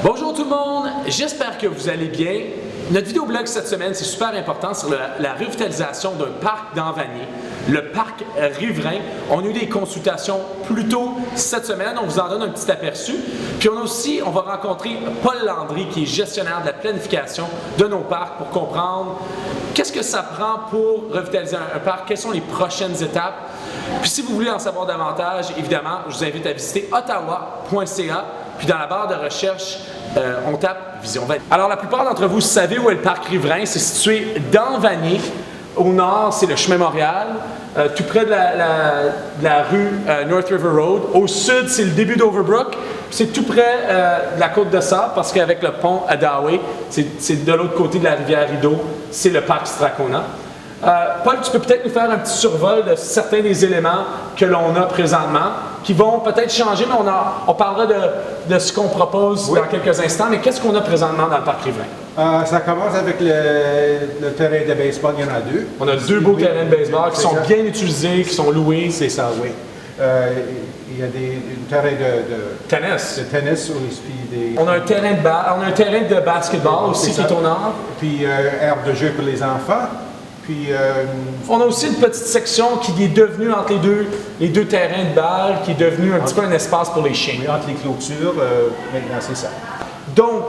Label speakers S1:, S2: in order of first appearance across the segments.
S1: Bonjour tout le monde, j'espère que vous allez bien. Notre vidéoblog cette semaine, c'est super important sur la revitalisation d'un parc d'Envanier, le parc riverain. On a eu des consultations plus tôt cette semaine, on vous en donne un petit aperçu. Puis on va rencontrer Paul Landry qui est gestionnaire de la planification de nos parcs pour comprendre qu'est-ce que ça prend pour revitaliser un parc, quelles sont les prochaines étapes. Puis si vous voulez en savoir davantage, évidemment, je vous invite à visiter ottawa.ca. Puis dans la barre de recherche, on tape Vision 20. Alors la plupart d'entre vous savez où est le parc riverain. C'est situé dans Vanier. Au nord, c'est le chemin Montréal, tout près de la rue North River Road. Au sud, c'est le début d'Overbrook. C'est tout près de la côte de Sable parce qu'avec le pont à Daway, c'est de l'autre côté de la rivière Rideau, c'est le parc Strathcona. Paul, tu peux peut-être nous faire un petit survol de certains des éléments que l'on a présentement, qui vont peut-être changer, mais on parlera de ce qu'on propose dans quelques instants. Mais qu'est-ce qu'on a présentement dans le parc riverain?
S2: Ça commence avec le terrain de baseball, il y en a deux.
S1: On a deux beaux terrains de baseball qui sont bien utilisés, qui sont loués.
S2: C'est ça, oui. Il y a un terrain de tennis.
S1: On a un terrain de basketball aussi qui est au nord.
S2: Puis herbe de jeu pour les enfants. Puis,
S1: on a aussi une petite section qui est devenue entre les deux terrains de balle, qui est devenue un petit peu un espace pour les chiens.
S2: Oui, entre les clôtures, maintenant c'est ça.
S1: Donc,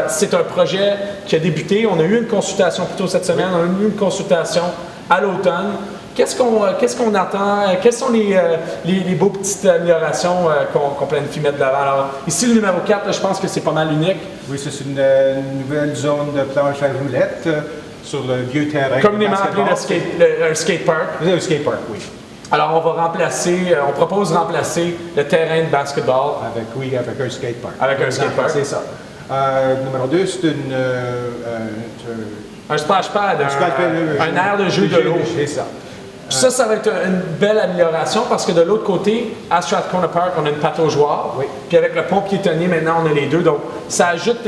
S1: c'est un projet qui a débuté. On a eu une consultation plus tôt cette semaine, on a eu une consultation à l'automne. Qu'est-ce qu'on attend? Quelles sont les beaux petites améliorations qu'on planifie mettre de l'avant? Alors, ici, le numéro 4, là, je pense que c'est pas mal unique.
S2: Oui, c'est une nouvelle zone de planche à roulettes. Sur le vieux terrain.
S1: Communément appelé un skatepark.
S2: Un skatepark, oui.
S1: Alors, on propose de remplacer le terrain de basketball.
S2: Avec un skatepark.
S1: Avec un skatepark.
S2: C'est ça. Numéro 2, c'est
S1: un splash pad, un aire de jeu de l'eau.
S2: C'est ça.
S1: Ça va être une belle amélioration parce que de l'autre côté, à Strathcona Park, on a une pataugeoire. Oui. Puis avec le pont piétonnier, maintenant, on a les deux. Donc, ça ajoute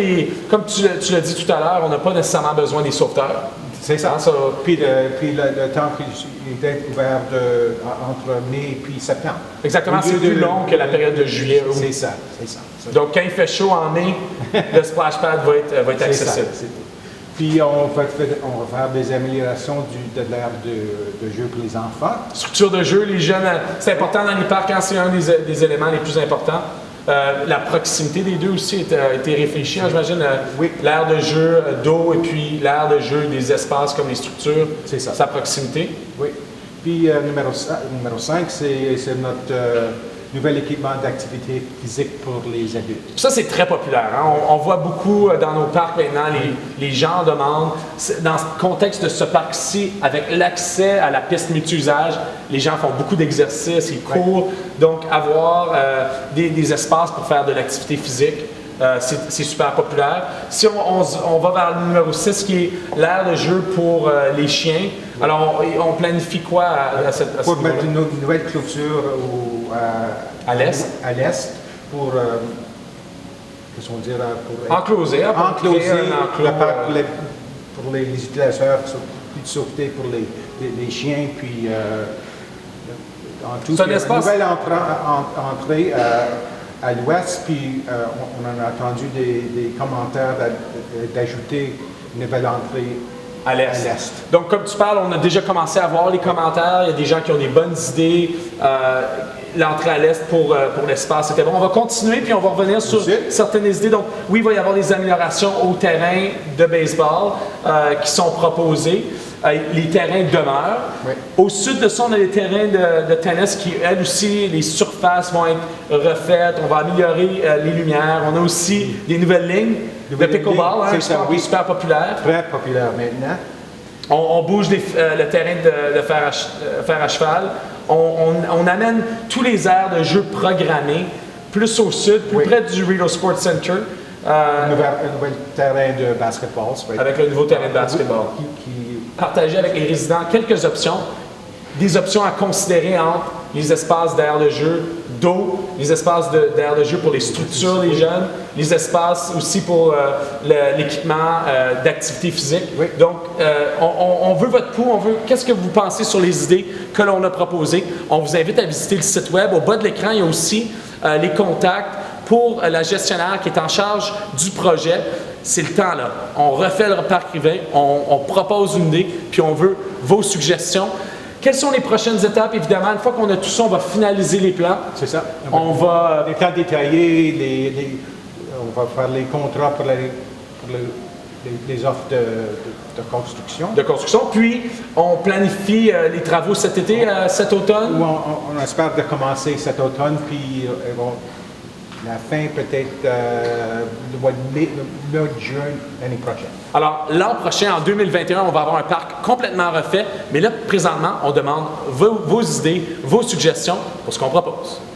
S1: comme tu l'as dit tout à l'heure, on n'a pas nécessairement besoin des sauveteurs.
S2: C'est ça. Puis le temps est ouvert entre mai et septembre.
S1: Exactement, c'est plus long que la période de juillet.
S2: C'est ça.
S1: Donc, quand il fait chaud en mai, le splash pad va être accessible.
S2: Puis on va faire des améliorations de l'aire de jeu pour les enfants. Structure
S1: de jeu, les jeunes, c'est important dans les parcs, hein, c'est un des éléments les plus importants. La proximité des deux aussi a été réfléchie, hein, j'imagine.
S2: Oui.
S1: L'aire de jeu d'eau et puis l'aire de jeu des espaces comme les structures,
S2: c'est ça.
S1: Sa proximité.
S2: Oui. Puis numéro 5, c'est notre nouvel équipement d'activité physique pour les adultes.
S1: Ça, c'est très populaire. Hein? On voit beaucoup dans nos parcs maintenant, les gens demandent, dans ce contexte de ce parc-ci, avec l'accès à la piste multi-usage, les gens font beaucoup d'exercices, ils courent. Donc, avoir des espaces pour faire de l'activité physique, c'est super populaire. Si on va vers le numéro 6, qui est l'aire de jeu pour les chiens, alors on planifie quoi à cette
S2: pour mettre une nouvelle clôture
S1: à l'est.
S2: À l'est pour
S1: encloser
S2: le parc pour les utilisateurs, puis de sauveté pour les chiens, puis en tout.
S1: C'est un espace.
S2: Une nouvelle entrée à l'ouest, puis on en a entendu des commentaires d'ajouter une nouvelle entrée à l'est.
S1: Donc, comme tu parles, on a déjà commencé à voir les commentaires. Il y a des gens qui ont des bonnes idées. L'entrée à l'est pour l'espace, c'était bon. On va continuer, puis on va revenir sur certaines idées. Donc, oui, il va y avoir des améliorations au terrain de baseball qui sont proposées. Les terrains demeurent. Oui. Au sud de ça, on a les terrains de tennis qui, elles aussi, les surfaces vont être refaites. On va améliorer les lumières. On a aussi des nouvelles lignes de pickleball, un sport super populaire.
S2: Très populaire maintenant.
S1: On bouge le terrain de fer à cheval. On amène tous les aires de jeu programmés plus au sud, plus près du Rideau Sports Center.
S2: Un nouvel terrain de basketball.
S1: Avec le nouveau terrain de basketball. Partager avec les résidents quelques options, des options à considérer entre les espaces d'aire de jeu d'eau, les espaces d'aire de jeu pour les structures des jeunes, les espaces aussi pour l'équipement d'activité physique. Oui. Donc, on veut votre pouls, qu'est-ce que vous pensez sur les idées que l'on a proposées. On vous invite à visiter le site web. Au bas de l'écran, il y a aussi les contacts pour la gestionnaire qui est en charge du projet, c'est le temps là. On refait le parc Riverain, on propose une idée, puis on veut vos suggestions. Quelles sont les prochaines étapes? Évidemment, une fois qu'on a tout ça, on va finaliser les plans.
S2: C'est ça.
S1: On va...
S2: Les plans détaillés, on va faire les contrats pour les offres de construction.
S1: De construction. Puis, on planifie les travaux cet été, cet automne.
S2: Ou on espère de commencer cet automne, puis la fin peut-être le mois de juin l'année prochaine.
S1: Alors, l'an prochain, en 2021, on va avoir un parc complètement refait. Mais là, présentement, on demande vos idées, vos suggestions pour ce qu'on propose.